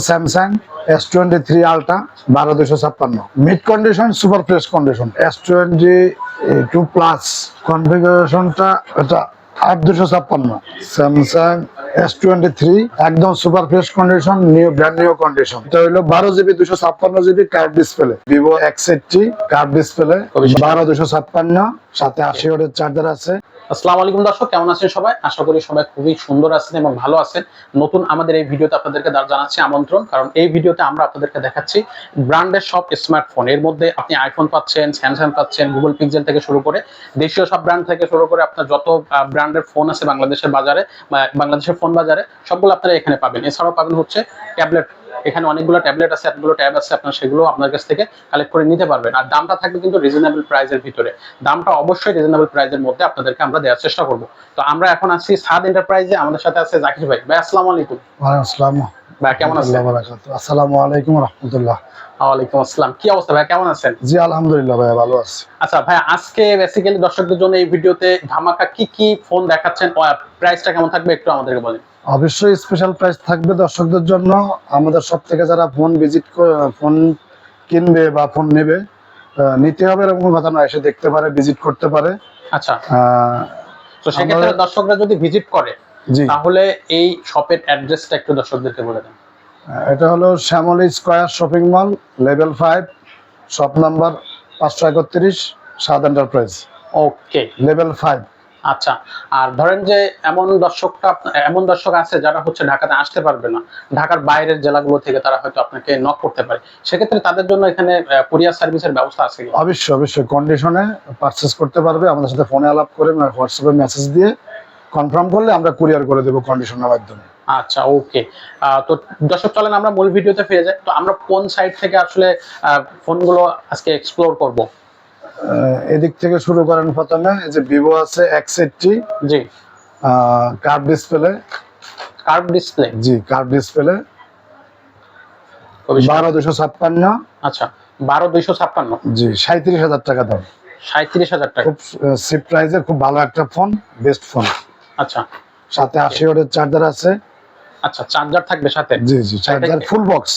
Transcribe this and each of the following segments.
Samsung S23 ultra 12256 mid condition super fresh condition. S22 plus কনফিগারেশনটা এটা 8256। Samsung S23 একদম super fresh condition, new brand new condition. এটা হলো 12GB 256GB curve display, Vivo X80 curve display 12256, সাথে 80 ওয়াটের charger আছে। আসসালামু আলাইকুম দর্শক, কেমন আছেন সবাই? আশা করি সবাই খুবই সুন্দর আছেন এবং ভালো আছেন। নতুন আমাদের এই ভিডিওতে আপনাদেরকে জানাচ্ছি আমন্ত্রণ, কারণ এই ভিডিওতে আমরা আপনাদেরকে দেখাচ্ছি ব্র্যান্ডের সব স্মার্টফোন। এর মধ্যে আপনি আইফোন পাচ্ছেন, স্যামসাং পাচ্ছেন, গুগল পিক্সেল থেকে শুরু করে দেশীয় সব ব্র্যান্ড থেকে শুরু করে আপনার যত ব্র্যান্ডের ফোন আছে বাংলাদেশের বাজারে, বাংলাদেশের ফোন বাজারে সবগুলো আপনারা এখানে পাবেন। এছাড়াও পাবেন হচ্ছে ট্যাবলেট। এখানে অনেকগুলো ট্যাবলেট আছে, এতগুলো ট্যাব আছে, আপনার সেগুলো আপনার কাছ থেকে কালেক্ট করে নিতে পারবেন। আর দামটা থাকবে কিন্তু রিজনেবল প্রাইসের ভিতরে। দামটা অবশ্যই রিজনেবল প্রাইসের মধ্যে আপনাদেরকে আমরা দেওয়ার চেষ্টা করব। তো আমরা এখন আছি সাদ এন্টারপ্রাইজে, আমাদের সাথে আছে জাকির ভাই। ভাই আসসালামু আলাইকুম। ওয়ালাইকুম আসসালাম। ভাই কেমন আছেন? আসসালামু আলাইকুম রাহমাতুল্লাহ। ওয়ালাইকুম আসসালাম। কি অবস্থা ভাই, কেমন আছেন? জি আলহামদুলিল্লাহ ভাই, ভালো আছি। আচ্ছা ভাই, আজকে বেসিক্যালি দর্শকদের জন্য এই ভিডিওতে ধামাকা কি কি ফোন দেখাচ্ছেন, প্রাইসটা কেমন থাকবে একটু আমাদেরকে বলেন। অবশ্যই স্পেশাল প্রাইস থাকবে দর্শকদের জন্য। আমাদের সব থেকে যারা ফোন কিনবে বা ফোন নেবে, নিতে হবে এরকম কথা নয়, এসে দেখতে পারে, ভিজিট করতে পারে। আচ্ছা, তো সেক্ষেত্রে দর্শকরা যদি ভিজিট করে তাহলে এই শপের অ্যাড্রেসটা একটু দর্শকদেরকে বলে দেন। এটা হলো Shyamoli square shopping mall, level 5, shop number 531, Saad enterprise. Okay, level 5। আচ্ছা, আর ধরেন যে এমন দর্শক আছে যারা হচ্ছে ঢাকাতে আসতে পারবে না, ঢাকার বাইরের জেলাগুলো থেকে তারা হয়তো আপনাকে নক করতে পারে, সেক্ষেত্রে তাদের জন্য এখানে কুরিয়ার সার্ভিসের ব্যবস্থা আছে কি? অবশ্যই কন্ডিশনে পারচেজ করতে পারবে। আমাদের সাথে ফোনে আলাপ করে হোয়াটসঅ্যাপে মেসেজ দিয়ে কনফার্ম করলে আমরা কুরিয়ার করে দেবো কন্ডিশনের মাধ্যমে। আচ্ছা ওকে, তো দর্শক চলেন আমরা মূল ভিডিওতে ফিরে যাই। তো আমরা কোন সাইড থেকে আসলে ফোনগুলো আজকে এক্সপ্লোর করব? এদিক থেকে শুরু করেন। প্রথমে এই যে ভিভো আছে X80, জি কার্ভ ডিসপ্লে। জি কার্ভ ডিসপ্লে 12256। আচ্ছা 12256, জি 37,000 টাকা দাম। 37,000 টাকা, খুব চিপ প্রাইসে, খুব ভালো একটা ফোন, বেস্ট ফোন। আচ্ছা, সাথে 80 ওয়াটের চার্জার আছে। আচ্ছা চার্জার থাকবে সাথে? জি চার্জার ফুল বক্স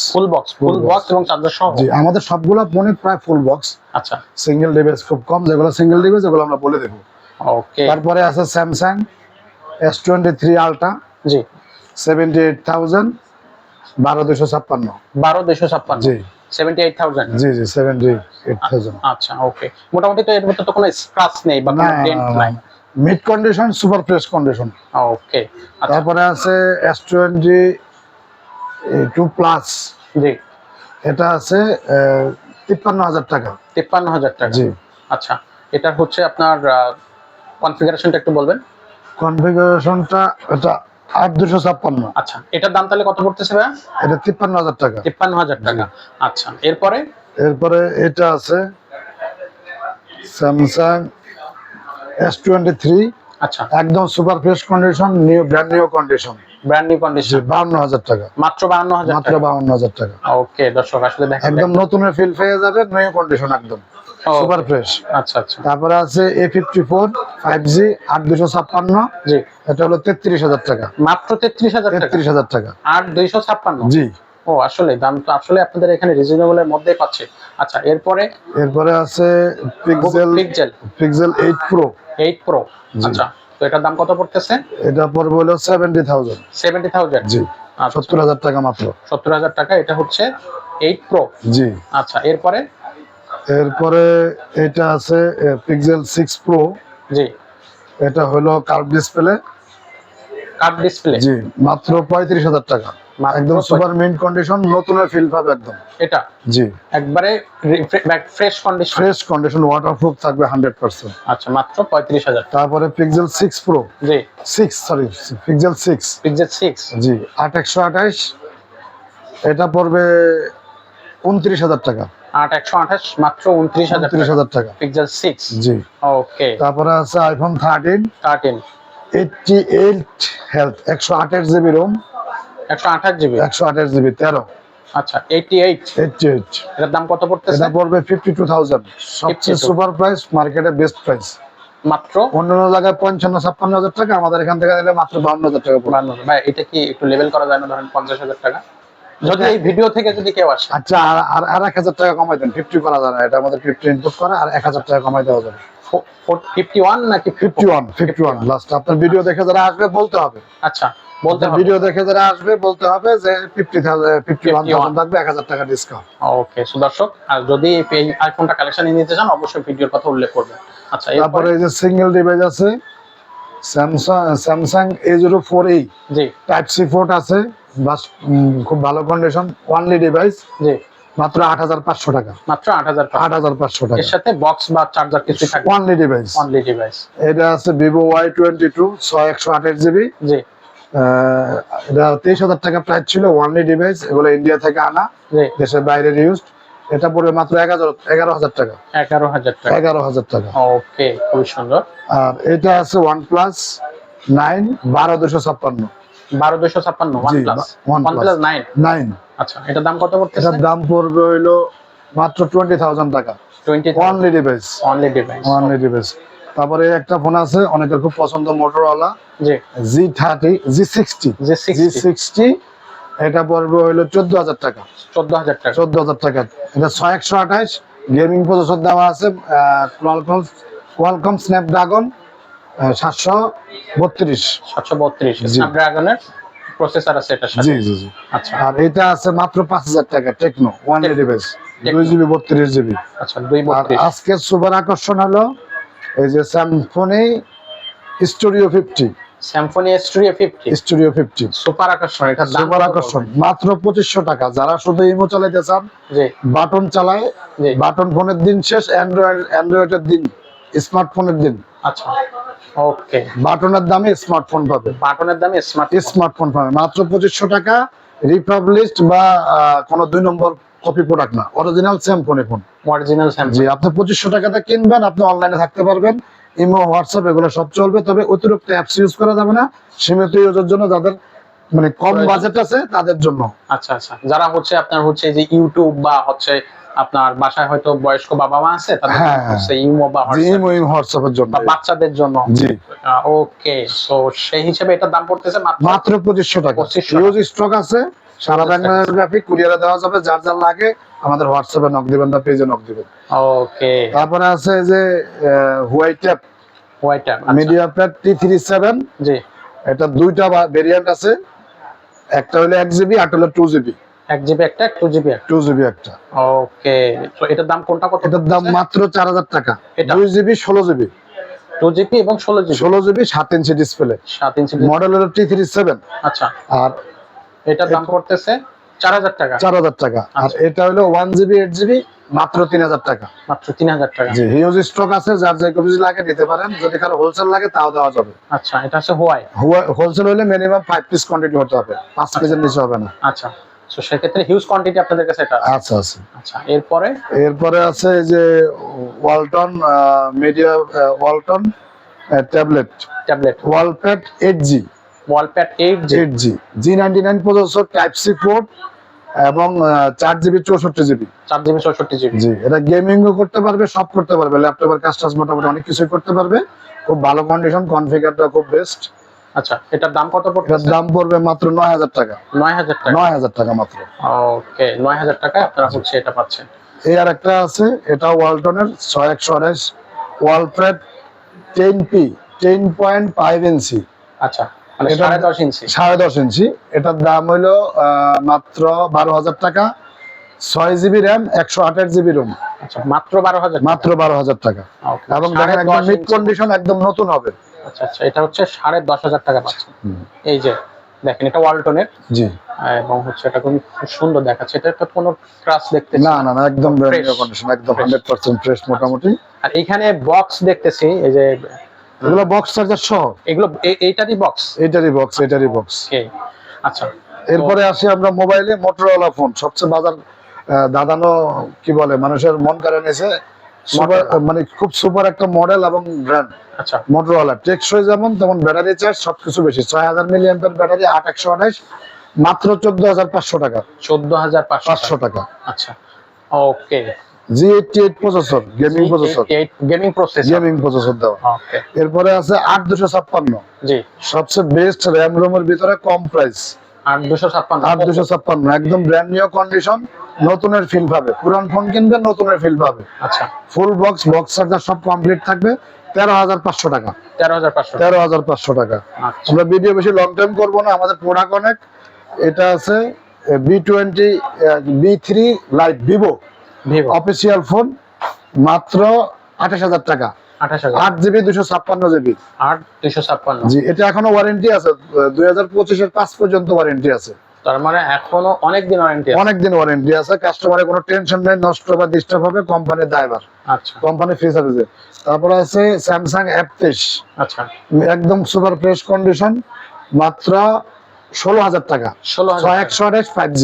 এবং চার্জার সহ। জি আমাদের সবগুলো ফোনে প্রায় ফুল বক্স। আচ্ছা, সিঙ্গেল ডিভাইস খুব কম, যেগুলো সিঙ্গেল ডিভাইস ওগুলো আমরা বলে দেব। ওকে, তারপরে আছে স্যামসাং S23 আলট্রা, জি 78,000, 12256। জি 78,000। জি 78,000। আচ্ছা ওকে, মোটামুটি তো এর মধ্যে তো কোনো স্ক্র্যাচ নেই বা কোনো ডেন্ট নাই? Mid condition, super fresh condition. Okay, তারপরে আছে S22 প্লাস, জি এটা আছে 53,000 টাকা। 53,000 টাকা, জি। আচ্ছা, এটা হচ্ছে আপনার কনফিগারেশনটা একটু বলবেন। কনফিগারেশনটা এটা 8256। আচ্ছা, এটার দাম তাহলে কত পড়তেছে ভাই? এটা 53,000 টাকা। 53,000 টাকা। আচ্ছা, এরপরে এটা আছে স্যামসাং S23, আচ্ছা একদম super fresh condition, new brand new condition, 52,000 টাকা। মাত্র 52,000 টাকা। ওকে দর্শক, আসলে দেখেন একদম নতুনের ফিল পেয়ে যাবে, নিউ কন্ডিশন, একদম সুপার ফ্রেশ। আচ্ছা, তারপরে আছে A54 5G 8256। জি, এটা হলো 33,000 টাকা। মাত্র 33,000 টাকা। 8256। জি। ও আসলে দাম তো আসলে আপনাদের এখানে রিজনেবলের মধ্যে পাচ্ছে। আচ্ছা, এরপরে আছে পিক্সেল 8 Pro। আচ্ছা, তো এটার দাম কত পড়তেছে? এটা পড়বে হলো 70,000। জি 70,000 টাকা মাত্র। 70,000 টাকা। এটা হচ্ছে 8 Pro। জি। আচ্ছা, এরপরে এটা আছে পিক্সেল 6 Pro। জি, এটা হলো কার্ভ ডিসপ্লে। জি, মাত্র 35,000 টাকা। একদম সুপার মিন্ট কন্ডিশন, নতুনের ফিল পাবে একদম। এটা জি একবারে ফ্রেশ কন্ডিশন, ওয়াটারপ্রুফ থাকবে 100%। আচ্ছা, মাত্র 35,000। তারপরে পিক্সেল 6 Pro। জি পিক্সেল 6। জি 8128। এটা পড়বে 29,000 টাকা। 8128, মাত্র 29,000 টাকা। পিক্সেল 6। জি। ওকে, তারপরে আছে iPhone 13 88 health, 128GB Rome, 128GB 13। আচ্ছা 88। এটার দাম কত পড়তেছে? এটা পড়বে 52,000। সবচেয়ে সুপার প্রাইস, মার্কেটে বেস্ট প্রাইস। মাত্র অন্য জায়গায় 55-56,000 টাকা, আমাদের এখান থেকে নিলে মাত্র 52,000 টাকা পড়বে। ভাই এটা কি একটু লেভেল করা যায় না? ধরেন 50,000 টাকা। যদি এই ভিডিও থেকে যদি কেউ আসে, আচ্ছা, আর আর 1000 টাকা কমাই দেন, 50 করা যায় না, এটা আমাদের 50 ইনপুট করা, আর 1000 টাকা কমাই দেওয়া যাবে। 51 নাকি 51 লাস্ট। আপনার ভিডিও দেখে যারা আসবে বলতে হবে, আচ্ছা বলতে হবে। ভিডিও দেখে যারা আসবে বলতে হবে যে 51,000 থাকবে, 1000 টাকা ডিসকাউন্ট। ওকে, সো দর্শক, আর যদি এই আইফোনটা কালেকশন নিতে চান অবশ্যই ভিডিওর কথা উল্লেখ করবেন। আচ্ছা, তারপরে এরপরে এই যে সিঙ্গেল ডিভাইস আছে, Samsung A04e G type C port আছে, বাস খুব ভালো কন্ডিশন, অনলি ডিভাইস, জি মাত্র 8500 টাকা। মাত্র 8000 টাকা। 8500 টাকা এর সাথে বক্স বা চার্জার কিছু থাকবে? Only device. Only device. এটা আছে Vivo Y22 128 জিবি, জি এটা 23000 টাকা প্রাইস ছিল, অনলি ডিভাইস, এগুলো ইন্ডিয়া থেকে আনা, জি দেশের বাইরে ইউজড। এটা পড়বে মাত্র 11000 টাকা। 11000 টাকা। 11000 টাকা। ওকে, খুব সুন্দর। আর এটা আছে OnePlus 9 12256। 12256 জি, OnePlus OnePlus OnePlus 9। 9, আচ্ছা, এটার দাম কত পড়তেছে? এটার দাম পড়বে হইলো মাত্র 20000 টাকা। 20 only device, only device. Only device. তারপরে একটা ফোন আছে অনেকের খুব পছন্দ, Motorola G G30 G60 G60, এটা পড়বে হইলো 14000 টাকা। 14000 টাকা। 14000 টাকা। এটা 6128 গেমিং প্রসেসর দেওয়া আছে, কোয়ালকম স্ন্যাপড্রাগন 732। 732 জি। স্ন্যাপড্রাগনের প্রসেসর আছে এটার সাথে। জি জি জি। আচ্ছা আর এটা আছে মাত্র 5000 টাকা, techno only device, 2GB 32GB। আচ্ছা, আর 232। আজকে সুপার আকর্ষণ হলো এই যে Samsung studio 50, Samsung S250 studio 50 super আকর্ষণ। এটার দাম সুপার কত আকর্ষণ পড়বে? মাত্র 2500 টাকা। যারা শুধু ইমো চালাইতে চান, জি বাটন চালায়, জি। বাটন ফোনের দিন শেষ, অ্যান্ড্রয়েডের দিন, স্মার্টফোনের দিন। আচ্ছা, ওকে। বাটনের দামে স্মার্টফোন পাবে, বাটনের দামে স্মার্ট। স্মার্টফোন পাবে মাত্র 2500 টাকা। রিপাবলিশড বা কোনো 2 নম্বর কপি প্রোডাক্ট না, অরিজিনাল স্যামসং ফোন। অরিজিনাল জি, স্যামসাং। আপনি 2500 টাকাতে কিনবেন, আপনি অনলাইনে থাকতে পারবেন, ইমো হোয়াটসঅ্যাপ এগুলো সব চলবে, তবে অতিরিক্ত অ্যাপস ইউজ করা যাবে না, সীমিত ইউজের জন্য, যাদের মানে কম প্রয়োজন। বাজেট আছে তাদের জন্য। আচ্ছা আচ্ছা, যারা হচ্ছে আপনার হচ্ছে যে ইউটিউব বা হচ্ছে আপনার বাসায় হয়তো বয়স্ক বাবা মা আছে, তাদের হ্যাঁ, হচ্ছে ইমো বা জি, হোয়াটসঅ্যাপ ইমো হোয়াটসঅ্যাপের জন্য। বা বাচ্চাদের জন্য। জি, ওকে, সো সেই হিসেবে এটার দাম পড়তেছে মাত্র মাত্র 2500 টাকা। 2500 ইউজ স্টক আছে, সারা বাংলাদেশ ব্যাপী কুরিয়ারে দেওয়া যাবে, যার যার লাগে আমাদের হোয়াটসঅ্যাপে নক দিবেন বা পেজে নক দিবেন। ওকে। তারপরে আছে যে হোয়াইটঅ্যাপ হোয়াইটটা মিডিয়াপ্যাড T37, জি এটা দুইটা ভেরিয়েন্ট আছে, একটা হলো 1GB, একটা হলো 2GB। 1GB একটা 2GB একটা। 2GB একটা। ওকে, তো এটার দাম কোনটা কত? এটার দাম মাত্র 4000 টাকা। এটা? 2GB 16GB, 2GB এবং 16GB। 16GB 7 ইঞ্চি ডিসপ্লে, 7 ইঞ্চি। মডেল হলো T37। আচ্ছা, আর এটার দাম পড়তেছে 4000 টাকা। 4000 টাকা। আর আচ্ছা। এটা হলো 1GB 8GB, মাত্র 3000 টাকা। মাত্র 3000 টাকা। জি, হিউজ স্টক আছে, যার যে কপি লাগে নিতে পারেন, যদি কারো হোলসেল লাগে তাও দেওয়া যাবে। আচ্ছা, এটা হচ্ছে হোয়াই। হোলসেল হলে মিনিমাম 5 পিস কোয়ান্টিটি হতে হবে, 5 পিসের নিচে হবে না। আচ্ছা, তো সেক্ষেত্রে হিউজ কোয়ান্টিটি আপনাদের কাছে এটা আছে। আচ্ছা আচ্ছা। আচ্ছা, এরপরে এরপরে আছে এই যে Walton Walton tablet tablet Walpad 8G, Walpad 8G। 8G G99 processor, type C port, এবং 4GB 64GB। 4GB 64GB। জি, এটা গেমিংও করতে পারবে, সব করতে পারবে, ল্যাপটপের কাজ টাজ মোটামুটি অনেক কিছুই করতে পারবে, খুব ভালো কন্ডিশন, কনফিগারটা খুব বেস্ট। আচ্ছা, এটার দাম কত এটার পড়তেছে? দাম পড়বে মাত্র 9000 টাকা। 9000 টাকা। 9000 টাকা মাত্র। ওকে, 9000 টাকায় আপনারা হচ্ছে এটা পাচ্ছেন। এই আর একটা আছে, এটা ওয়ালটনের 6128 ওয়ালপ্যাড 10P 10.5 ইঞ্চি, আচ্ছা, মানে এটা- 10.5 ইঞ্চি। 10.5 ইঞ্চি। এটার দাম হইলো মাত্র 12000 টাকা। 6GB র্যাম, 128GB রোম, আচ্ছা, মাত্র 12000 মাত্র 12000 টাকা। ওকে, এবং দেখেন একদম 10.5 মিড ইঞ্চি। কন্ডিশন, একদম নতুন হবে। আচ্ছা আচ্ছা, এটা হচ্ছে 10500 টাকা পাচ্ছেন। এই যে দেখেন, এটা ওয়ালটনের, জি, এবং হচ্ছে এটা খুব সুন্দর দেখাচ্ছে। এটা তো কোনো ক্রাশ দেখতে না না না, একদম ব্র্যান্ড Fresh. নিউ কন্ডিশন, একদম Fresh. 100% ফ্রেশ মোটামুটি। আর এখানে বক্স দেখতেছি, এই যে এগুলো বক্স চার্জার সহ, এগুলো এইটারই বক্স। এটারই বক্স, এটারই বক্স। ওকে, আচ্ছা, এরপরে আসি আমরা মোবাইলে, মোটরোলা ফোন সবচেয়ে বাজার দাদানো, কি বলে, মানুষের মন কাড়ে নিয়েছে, মানে খুব সুপার একটা মডেল এবং ব্র্যান্ড আচ্ছা, মোটরোলা। টেকসই যেমন, তেমন ব্যাটারি চার্জ সবকিছু বেশি, 6000 মিলিঅ্যাম্পিয়ার ব্যাটারি, 8128, মাত্র 14500 টাকা। 14500 টাকা। আচ্ছা, ওকে। G88 processor, gaming processor, gaming processor. Gaming processor দেওয়া। ওকে, এরপরে আছে 8256, জি সবচেয়ে বেস্ট র্যাম রোমের ভিতরে, কম প্রাইস, 8256 8256 একদম ব্র্যান্ড নিউ কন্ডিশন, নতুনের ফিল পাবে। পুরান ফোন কিনবে নতুনের ফিল পাবে। আচ্ছা, ফুল বক্স চার্জার সব কমপ্লিট থাকবে। 13,500 টাকা। 13500 13,500 টাকা। আচ্ছা, আমরা ভিডিও বেশি লং টাইম করবো না, আমাদের প্রোডাক্ট অনেক। এটা আছে B20 B3 light Vivo Vivo official phone, মাত্র 28,000 টাকা। 28000 8GB 256GB। 8256 জি, এটা এখনো ওয়ারেন্টি আছে, 2025 এর 5 পর্যন্ত ওয়ারেন্টি আছে। তার মানে এখনো অনেক দিন ওয়ারেন্টি আছে। অনেকদিন ওয়ারেন্টি আছে, কাস্টমারের কোনো টেনশন নেই, নষ্ট বা ডিস্টার্ব হবে কোম্পানির দায়ভার, আচ্ছা কোম্পানি ফ্রি সার্ভিসে। তারপরে আছে স্যামসাং F23 আচ্ছা, একদম সুপার ফ্রেশ কন্ডিশন, মাত্র 16,000 টাকা। 16000 6128 5G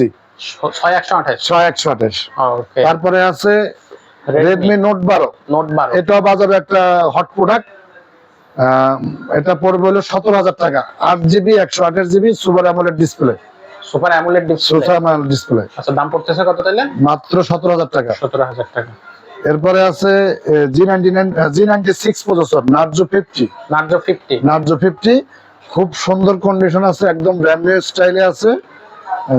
6128 6128। ওকে। তারপরে আছে Redmi Note 12, নোট 12 এটা বাজারে একটা হট প্রোডাক্ট। এটা পড়বে হলো 17,000 টাকা। 8GB 128GB super AMOLED display. Super AMOLED display. Super AMOLED display আচ্ছা, দাম পড়তেছে কত তাইলে? মাত্র 17,000 টাকা। 17000 টাকা। এরপরে আছে G96 processor Narzo 50। Narzo 50 Narzo 50 খুব সুন্দর কন্ডিশন আছে, একদম ব্র্যান্ড নিউ স্টাইলে আছে।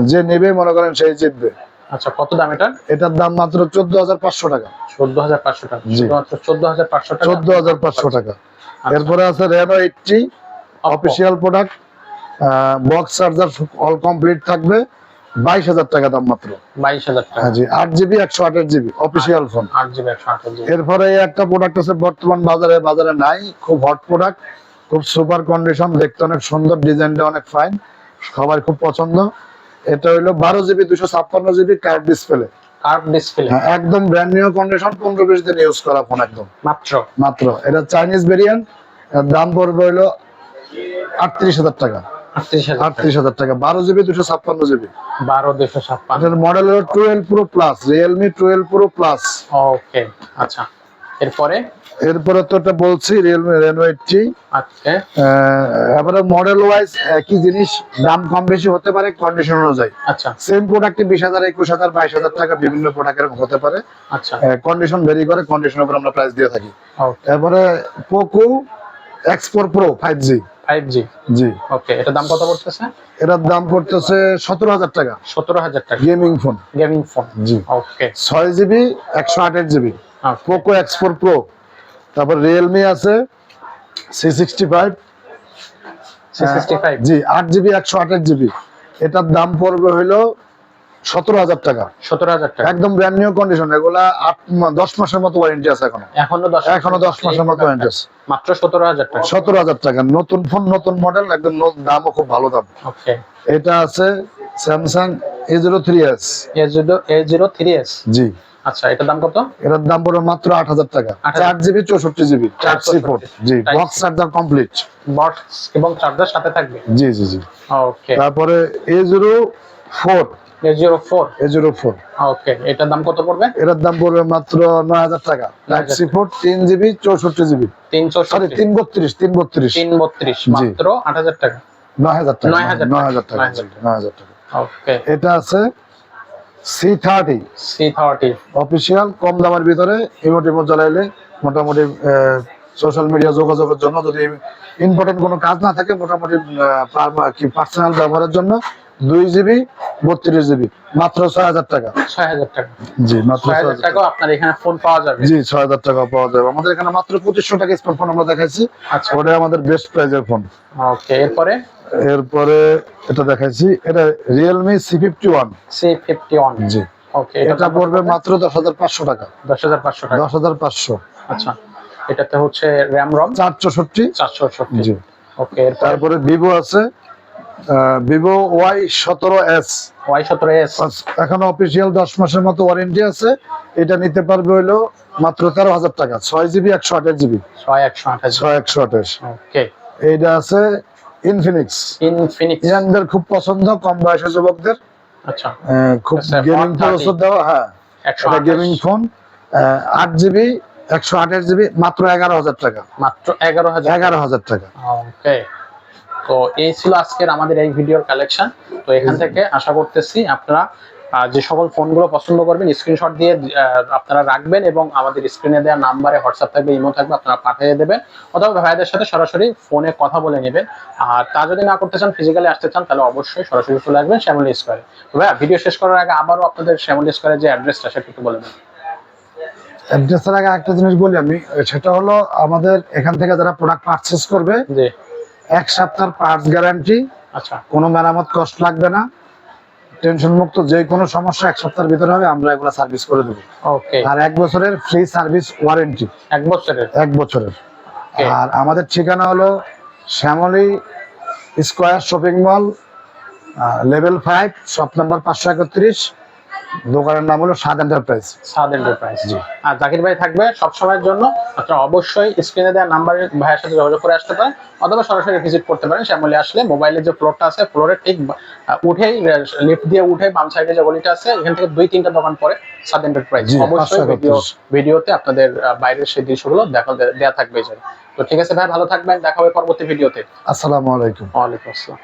যে নেবে মনে করেন সেই জিতবে। আচ্ছা, কত দাম এটা? এটার দাম মাত্র 14,500 টাকা। 14500 টাকা। জি। শুধুমাত্র 14500 টাকা। 14,500 টাকা। আচ্ছা। এরপরে আছে Reno 80 official product, box charger all complete থাকবে। 22,000 টাকা দাম মাত্র। 22000 টাকা। হ্যাঁ জি, 8GB 128GB official phone. 8GB 128GB। এরপরে এই একটা প্রোডাক্ট আছে বর্তমান বাজারে নাই, খুব হট প্রোডাক্ট, খুব সুপার কন্ডিশন, দেখতে অনেক সুন্দর, ডিজাইনটা অনেক ফাইন, সবার খুব পছন্দ। এটা হলো 12GB 256GB curve display. Curve display. একদম ব্র্যান্ড নিউ কন্ডিশন, 15-20 দিন ইউজ করা ফোন একদম। মাত্র এটা চাইনিজ ভেরিয়েন্ট, দাম পড়বে হলো 38,000 টাকা। 38000 টাকা। 12GB 256GB। 12256। এটার মডেল হলো 12 Pro Plus, Realme 12 Pro Plus। ওকে, আচ্ছা। এরপরে তো এটা বলছি Realme Reno 80। আজকে এবারে মডেল ওয়াইজ একই জিনিস, দাম কম বেশি হতে পারে কন্ডিশন অনুযায়ী। আচ্ছা সেম প্রোডাক্টে 20,000 21,000 22,000 টাকা বিভিন্ন প্রোডাক্টের হতে পারে। আচ্ছা, কন্ডিশন ভেরি করে, কন্ডিশনের উপর আমরা প্রাইস দিয়ে থাকি। ওকে। এবারে Poco X4 Pro 5G। 5G। জি, ওকে, এটা দাম কত পড়তেছে? এটার দাম পড়তেছে 17,000 taka. 17000 taka. Gaming phone. Gaming phone. জি, okay. 6GB 128GB Poco X4 Pro। তারপর Realme আছে C65। জি, 8GB 128GB। এটার দাম পড়বে হলো 17,000 টাকা। 17000 টাকা। একদম ব্র্যান্ড নিউ কন্ডিশন, এগুলা 10 মাসের মতো ওয়ারেন্টি আছে এখনো। এখনো 10 মাসের মতো ওয়ারেন্টি আছে। মাত্র 17000 টাকা। 17,000 টাকা। নতুন ফোন, নতুন মডেল, একদম দামও খুব ভালো দাম। ওকে। এটা আছে Samsung A03s। A03s। জি, আচ্ছা, এটার দাম কত? এটার দাম পড়বে মাত্র 8,000 টাকা। 8,000 4GB 64GB type C port. জি, বক্স চার্জার কমপ্লিট। বক্স এবং চার্জার সাথে থাকবে। জি জি জি। ওকে। তারপরে A04। A04। ওকে, এটার দাম কত পড়বে? এটার দাম পড়বে মাত্র 9,000 টাকা। Type C port, 3GB 64GB। 332 332 মাত্র 8000 টাকা। 9,000 টাকা। 9,000 টাকা। 9,000 টাকা। ওকে। এটা আছে C30 অফিসিয়াল, কম দামের ভিতরে, ইমোটিমো চালাইলে মোটামুটি সোশ্যাল মিডিয়া যোগাযোগের জন্য, যদি ইম্পর্টেন্ট কোনো কাজ না থাকে, মোটামুটি পার্সোনাল ব্যবহারের জন্য 2GB 32GB মাত্র 6,000 টাকা। 6000 টাকা। জি, মাত্র 6000 টাকা আপনার এখানে ফোন পাওয়া যাবে। জি, 6,000 টাকা পাওয়া যাবে। আমাদের এখানে মাত্র 2500 টাকা স্মার্টফোন আমরা দেখাইছি। আচ্ছা, ওটা আমাদের বেস্ট প্রাইজের ফোন। ওকে। এরপরে এটা দেখাইছি, এটা Realme C51। C51। জি, ওকে, এটা পড়বে মাত্র 10,500 টাকা। 10500 টাকা। 10,500। আচ্ছা, এটাতে হচ্ছে RAM ROM 464। 464। জি। ওকে। তারপরে Vivo আছে Vivo Y17s। Y17s এখন অফিসিয়াল 10 মাসের মতো ওয়ারেন্টি আছে। এটা নিতে পারবে হলো মাত্র 13,000 টাকা। 6GB 128GB। 128। ওকে। এইটা আছে Infinix। ইয়াংদের খুব পছন্দ, কম বয়সী যুবকদের। আচ্ছা, খুব আচ্ছা, গেমিং প্রসেসর দেওয়া। হ্যাঁ, এটা গেমিং ফোন। 8GB 128GB মাত্র 11,000 টাকা। মাত্র 11,000 টাকা। ওকে। তো এই ছিল আজকের আমাদের এই ভিডিওর কালেকশন। তো এখান থেকে আশা করতেছি আপনারা যে সকল ফোনগুলো পছন্দ করবেন স্ক্রিনশট দিয়ে আপনারা রাখবেন এবং আমাদের স্ক্রিনে দেওয়া নাম্বারে হোয়াটসঅ্যাপ থাকবে, ইমো থাকবে, আপনারা পাঠিয়ে দেবেন অথবা ভাইদের সাথে সরাসরি ফোনে কথা বলে নেবেন। আর তা যদি না করতে চান, ফিজিক্যালি আসতে চান, তাহলে অবশ্যই সরাসরি চলে আসবেন শ্যামলী স্কয়ারে। ভাইয়া ভিডিও শেষ করার আগে আবারও আপনাদের শ্যামলী স্কয়ারের যে অ্যাড্রেসটা সেটা একটু বলে দেন। অ্যাড্রেসের আগে একটা জিনিস বলি আমি, সেটা হলো আমাদের এখান থেকে যারা প্রোডাক্ট পারচেস করবে জি 1 সপ্তাহের পার্টস গ্যারান্টি, আচ্ছা কোনো মেরামত কষ্ট লাগবে না, টেনশন মুক্ত, যে কোনো সমস্যা 1 সপ্তাহের ভিতরে হবে আমরা এগুলো সার্ভিস করে দেবো। ওকে, আর 1 বছরের ফ্রি সার্ভিস ওয়ারেন্টি, 1 বছরের। 1 বছরের। Okay. আর আমাদের ঠিকানা হলো Shyamoli square shopping mall, level 5, shop number 531, দোকানের নাম হলো স্বাদ এন্টারপ্রাইজ। সাদ এন্টারপ্রাইজ। জি। আর জাকির ভাই থাকবে সব সময়ের জন্য, আপনারা অবশ্যই স্ক্রিনে দেওয়া নাম্বারে ভাইয়ের সাথে যোগাযোগ করে আসতে পারেন অথবা সরাসরি ভিজিট করতে পারেন। শ্যামলী আসলে মোবাইলে যে ফ্লোরটা আছে, ফ্লোরের ঠিক উঠেই লিফট দিয়ে উঠে বাম সাইডে যে গলিটা আছে, এখান থেকে 2-3টা দোকান পরে সাদ এন্টারপ্রাইজ। জি, অবশ্যই 531। ভিডিওতে আপনাদের বাইরের সেই দৃশ্যগুলো দেওয়া থাকবে। তো ঠিক আছে ভাই, ভালো থাকবেন, দেখা হবে পরবর্তী ভিডিওতে। আসসালামু আলাইকুম। ওয়ালাইকুম আসসালাম।